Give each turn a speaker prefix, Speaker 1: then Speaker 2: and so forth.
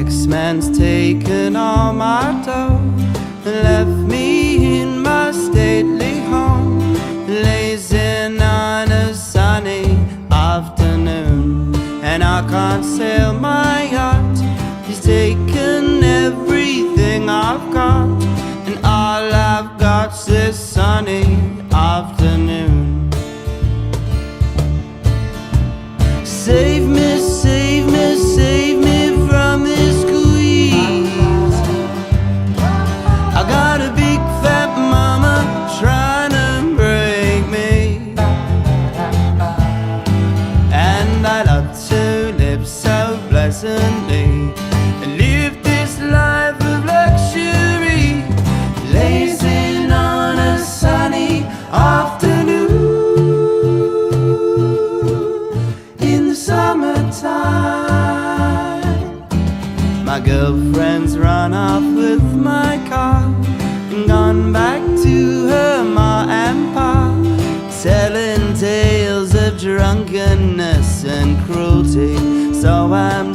Speaker 1: X-Man's taken all my dough and left me in my stately home, lazing on a sunny afternoon. And I can't sail my yacht, he's taken everything I've got, and all I've got's this sunny afternoon. Save me, save me, save me from this squeeze. I got a big fat mama trying to break me, and I love to live so pleasantly and live this life of luxury, lazing on a sunny afternoon in the summertime. My girlfriend's run off with my car and gone back to her ma and pa, telling tales of drunkenness and cruelty. So I'm